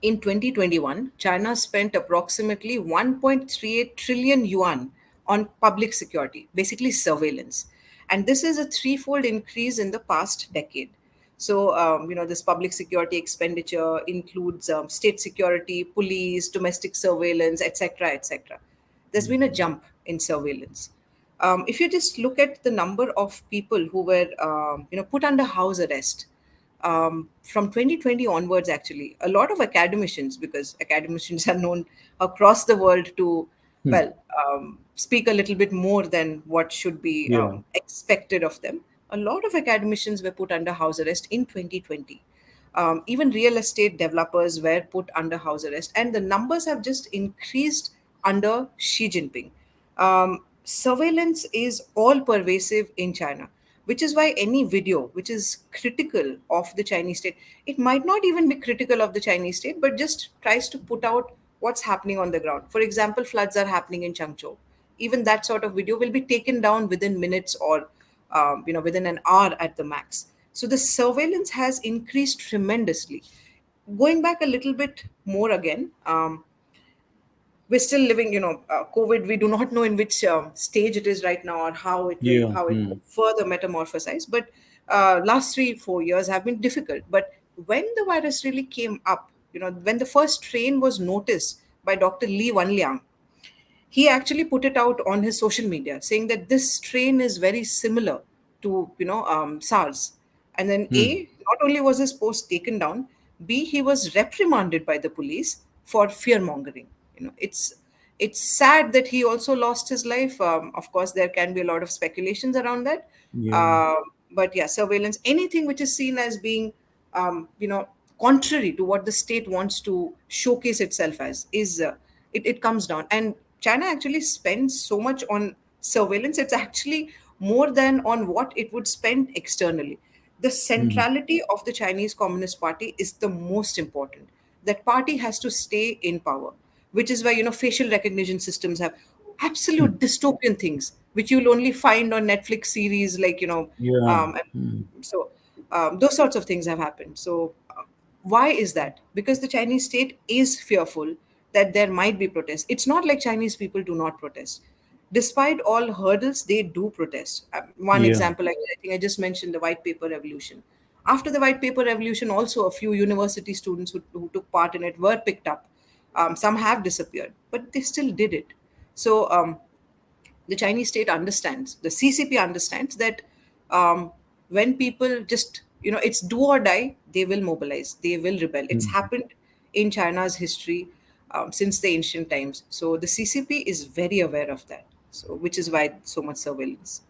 In 2021, China spent approximately 1.38 trillion yuan on public security, basically surveillance. And this is a threefold increase in the past decade. So, this public security expenditure includes state security, police, domestic surveillance, etc., etc. There's been a jump in surveillance. If you just look at the number of people who were, put under house arrest from 2020 onwards, actually, a lot of academicians, because academicians are known across the world to, Hmm. well, speak a little bit more than what should be Yeah. expected of them. A lot of academicians were put under house arrest in 2020. Even real estate developers were put under house arrest, and the numbers have just increased under Xi Jinping. Surveillance is all pervasive in China, which is why any video which is critical of the Chinese state, it might not even be critical of the Chinese state, but just tries to put out what's happening on the ground. For example, floods are happening in Changzhou. Even that sort of video will be taken down within minutes or within an hour at the max. So the surveillance has increased tremendously. Going back a little bit more again, we're still living, COVID. We do not know in which stage it is right now, or Yeah. how it will Hmm. further metamorphosize. But last 3 4 years have been difficult. But when the virus really came up, when the first strain was noticed by Dr. Li Wenliang, he actually put it out on his social media saying that this strain is very similar to SARS. And then Hmm. A, not only was his post taken down, B, he was reprimanded by the police for fear mongering. It's sad that he also lost his life. Of course, there can be a lot of speculations around that. Yeah. But yeah, surveillance, anything which is seen as being contrary to what the state wants to showcase itself as, it comes down. And China actually spends so much on surveillance, it's actually more than on what it would spend externally. The Hmm. centrality of the Chinese Communist Party is the most important. That party has to stay in power, which is why facial recognition systems have Hmm. absolute dystopian things which you'll only find on Netflix series, like Yeah. Hmm. those sorts of things have happened. So why is that? Because the Chinese state is fearful that there might be protests. It's not like Chinese people do not protest. Despite all hurdles, they do protest. One Yeah. example, I think I just mentioned the white paper revolution. After the white paper revolution, also a few university students who took part in it were picked up. Some have disappeared, but they still did it. So the Chinese state understands, the CCP understands that when people just, it's do or die, they will mobilize, they will rebel. It's Hmm. happened in China's history since the ancient times. So the CCP is very aware of that. So, which is why so much surveillance.